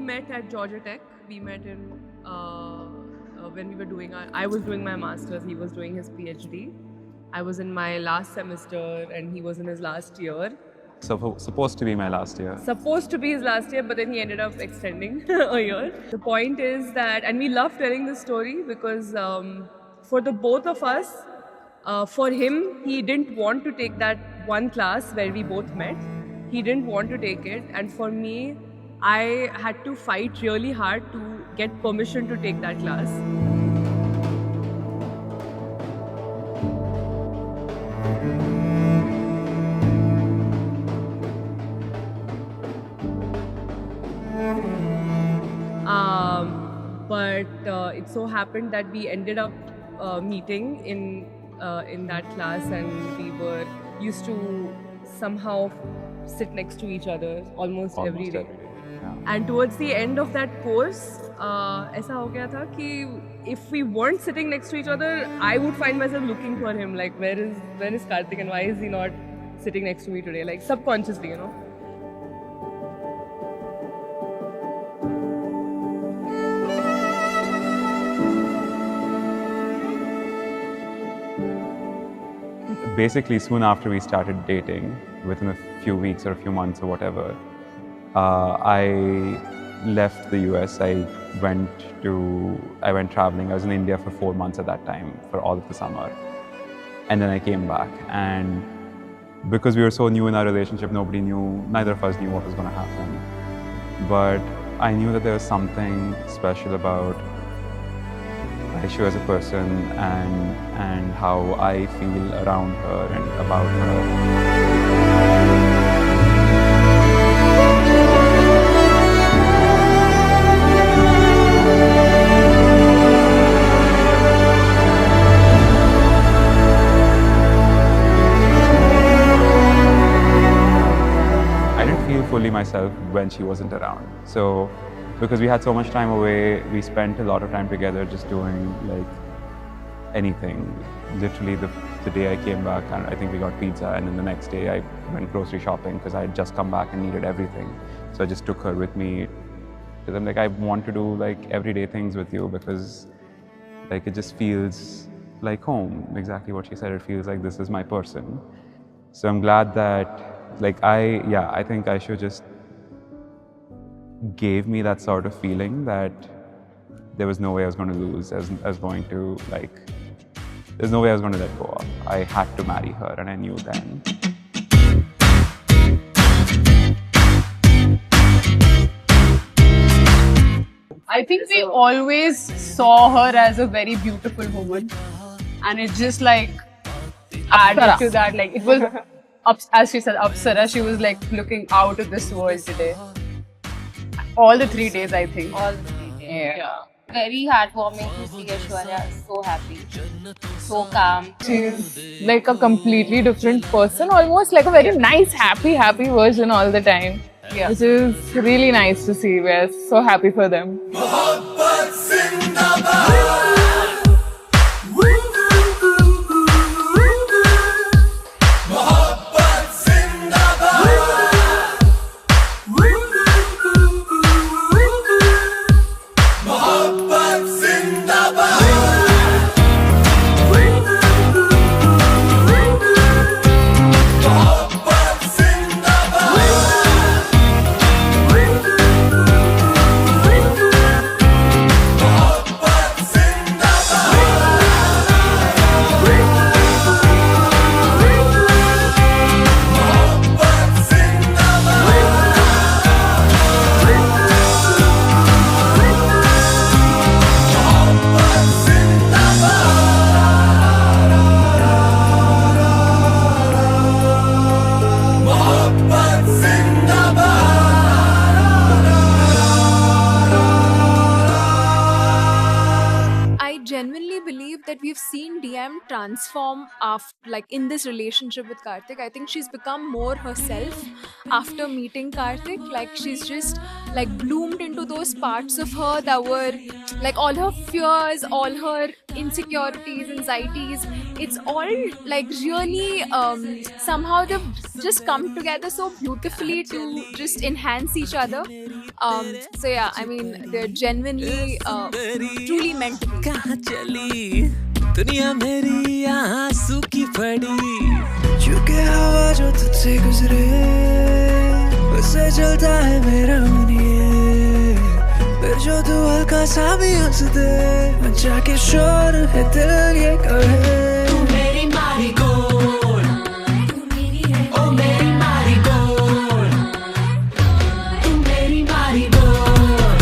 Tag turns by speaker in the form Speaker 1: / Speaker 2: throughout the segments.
Speaker 1: met at Georgia Tech. We met in when we were doing I was doing my master's, he was doing his PhD. I was in my last semester and he was in his last year.
Speaker 2: So supposed to be my last year.
Speaker 1: Supposed to be his last year, but then he ended up extending a year. The point is that, and we love telling this story because for the both of us, for him, he didn't want to take that one class where we both met. He didn't want to take it, and for me, I had to fight really hard to get permission to take that class. But it so happened that we ended up meeting in that class, and we were used to somehow sit next to each other almost every day.
Speaker 2: Yeah.
Speaker 1: And towards the end of that course, ऐसा हो गया था कि if we weren't sitting next to each other, I would find myself looking for him, like where is Karthik and why is he not sitting next to me today? Like subconsciously, you know.
Speaker 2: Basically, soon after we started dating, within a few weeks or a few months or whatever, I left the US. I went traveling. I was in India for 4 months at that time, for all of the summer. And then I came back. And because we were so new in our relationship, neither of us knew what was going to happen. But I knew that there was something special about Aishu as a person and how I feel around her and about her. I didn't feel fully myself when she wasn't around. So because we had so much time away, we spent a lot of time together just doing like anything. Literally the day I came back, and I think we got pizza, and then the next day I went grocery shopping because I had just come back and needed everything. So I just took her with me to them. Like, I want to do like everyday things with you because like it just feels like home. Exactly what she said. It feels like this is my person. So I'm glad that like I think I should just gave me that sort of feeling that there was no way I was going to lose. There's no way I was going to let go of. I had to marry her, and I knew then.
Speaker 3: I think we always saw her as a very beautiful woman, and it just like added to that. Like it was, as she said, Apsara. She was like looking out of this world today. All the 3 days, I think.
Speaker 4: All the 3 days.
Speaker 3: Yeah.
Speaker 4: Very heartwarming to see Aishwarya so happy, so calm.
Speaker 5: She's like a completely different person, almost like a very nice, happy version all the time.
Speaker 3: Yeah.
Speaker 5: Which is really nice to see. We're so happy for them.
Speaker 6: Genuinely believe that we've seen DM transform after, like in this relationship with Karthik. I think she's become more herself after meeting Karthik. Like she's just like bloomed into those parts of her that were like all her fears, all her insecurities, anxieties it's all like really somehow they've just come together so beautifully to just enhance each other. So yeah, I mean they're genuinely truly meant to be.
Speaker 7: कहाँ चली दुनिया मेरी आंसू की पड़ी चुके हवा जो तुझसे गुजरे उससे चलता है मेरा मुनिए फिर जो तू हल्का सा भी हंस दे मचा के शोर है दिल ये कहे तू मेरी marigold ओ मेरी marigold तू मेरी marigold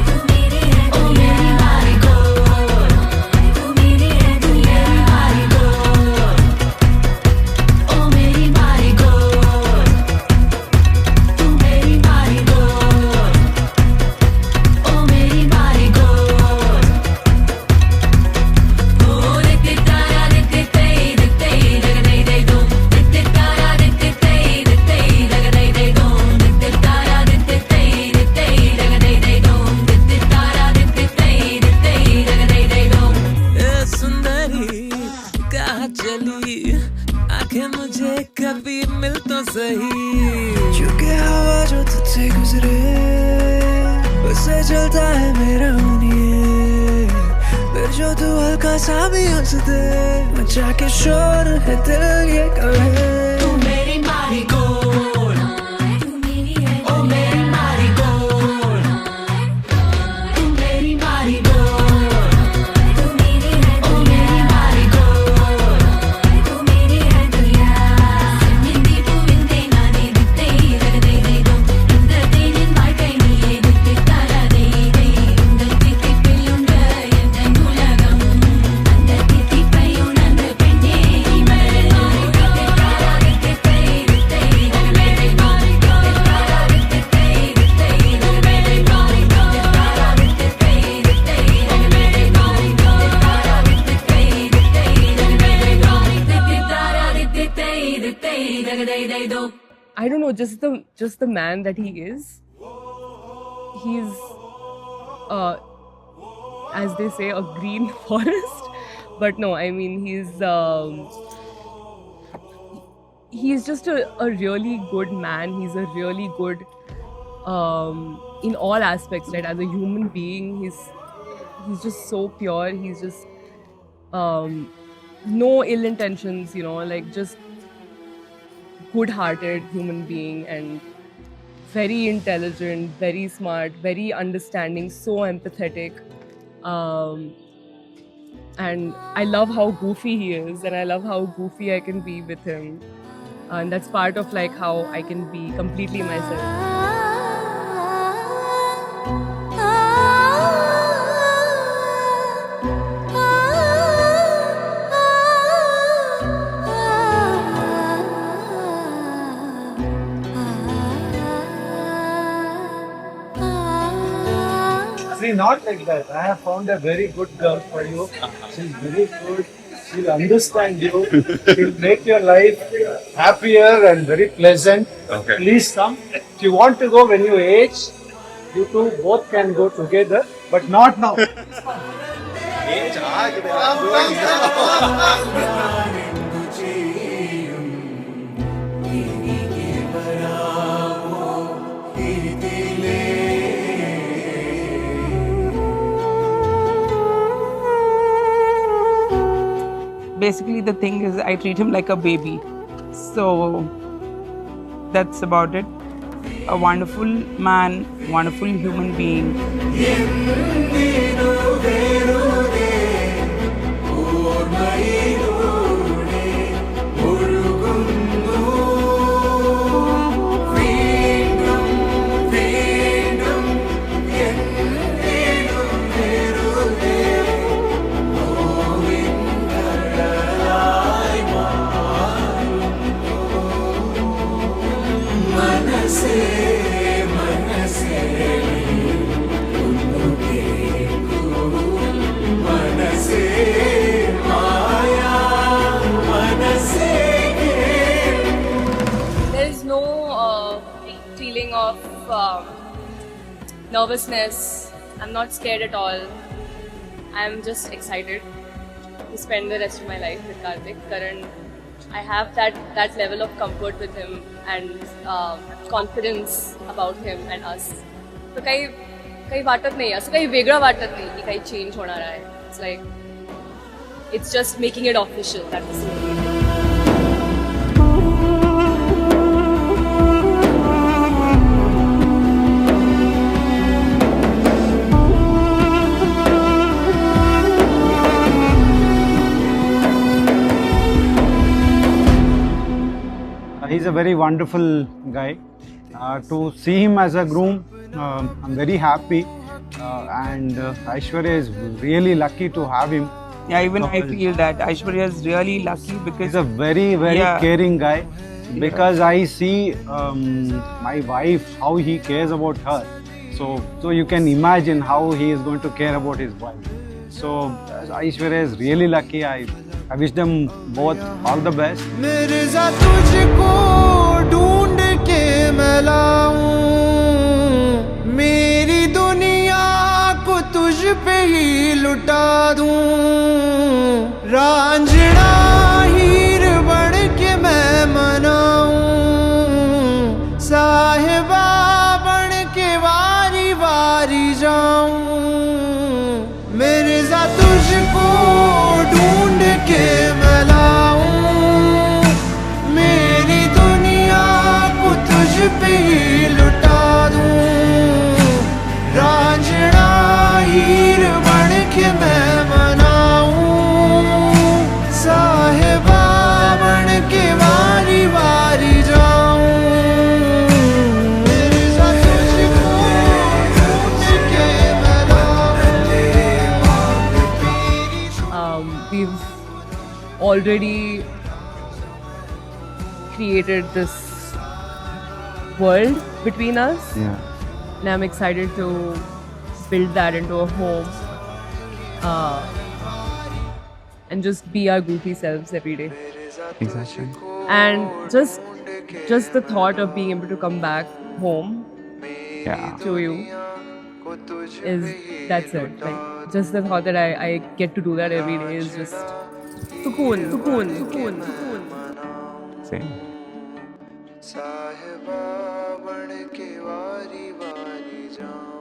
Speaker 7: तू मेरी है ओ मेरी marigold तू मेरी है तू मेरी marigold ओ मेरी marigold तू मेरी marigold ओ मेरी marigold ओ दिते तारा दिते दे दे दो दिते तारा दिते दे दो दिते तारा दिते दे दो दिते तारा दिते दे दो ए सुंदरी कहाँ चली आंखें मुझे कभी मिल तो सही चुके हवा जो तुझसे गुजरे उससे चलता है मेरा मुनिए फिर जो तू हल्का सा भी हंस दे मचा के शोर है दिल ये कहे तू मेरी marigold तू मेरी है ओ मेरी marigold तू मेरी marigold तू मेरी है ओ मेरी marigold तू मेरी है दुनिया निंदी पुविंदे नाने दिते दे दो इंदते निन्माई नीये दिते तारा दे इंदते पिल्लुंग ಎಂದನು ಲಗಂ ಅಂದತಿ ಪೈಯುನಂದ ಪೆಣ್ಣೆ ಮರೆ ದಿತ್ತೆ ತಾರಾ ದಿತ್ತೆ ಮೇರೆ ಬಾರಿ ತಾರಾ ದಿತ್ತೆ ಮೇರೆ ಬಾರಿ ತಾರಾ ದಿತ್ತೆ ಮೇರೆ ಬಾರಿ ತಾರಾ ದಿತ್ತೆ ಮೇರೆ ಬಾರಿ ತಾರಾ ದಿತ್ತೆ ದಗದೈ ದೋ
Speaker 1: I don't know, just the man that he is. He's as they say, a green forest. But no, I mean he's just a really good man. He's a really good in all aspects, right? As a human being, he's just so pure. He's just no ill intentions, you know, like just good-hearted human being and very intelligent, very smart, very understanding, so empathetic. And I love how goofy he is, and I love how goofy I can be with him. And that's part of like how I can be completely myself.
Speaker 8: See, not like that. I have found a very good girl for you. She's very good. She'll understand you. She'll make your life happier and very pleasant.
Speaker 2: Okay.
Speaker 8: Please come. If you want to go when you age, you two both can go together, but not now.
Speaker 9: Basically, the thing is, I treat him like a baby. So that's about it. A wonderful man, wonderful human being.
Speaker 1: There is no feeling of nervousness. I'm not scared at all. I'm just excited. to spend the rest of my life with Karthik. Karan, I have that level of comfort with him and confidence about him and us. So काही वाटत नाही, असं काही वेगळं वाटत नाही की काही चेंज होणार आहे. It's like it's just making it official. That's it.
Speaker 8: He's a very wonderful guy. To see him as a groom, I'm very happy. And Aishwarya is really lucky to have him.
Speaker 9: Yeah, even I feel that Aishwarya is really lucky because
Speaker 8: He's a very, very
Speaker 9: Yeah.
Speaker 8: caring guy. Because I see my wife, how he cares about her. So you can imagine how he is going to care about his wife. So Aishwarya is really lucky. I wish them both all the best.
Speaker 10: Mirza तुझको ढूंढ के मैं लाऊं, मेरी दुनिया को तुझ पे ही लुटा दूं, रांझना हीर बन के मैं मनाऊं, साहिबा बन के वारी वारी जाऊं, मिर्जा तुझको ढूंढ के मैं लाऊं, मेरी दुनिया को तुझ पे ही लुटा दूं, रांझना हीर बन के मैं मनाऊं, साहिबा बन के वारी वारी जाऊं, मिर्जा तुझको ढूंढ के मैं लाऊं,
Speaker 1: We've already created this world between us,
Speaker 2: Yeah.
Speaker 1: and I'm excited to build that into a home and just be our goofy selves every day.
Speaker 2: Exactly.
Speaker 1: And just the thought of being able to come back home
Speaker 2: Yeah.
Speaker 1: to you that's it. Like just the thought that I get to do that every day is just sukoon.
Speaker 2: Same.
Speaker 10: साहिबा बन के वारी वारी जाऊं।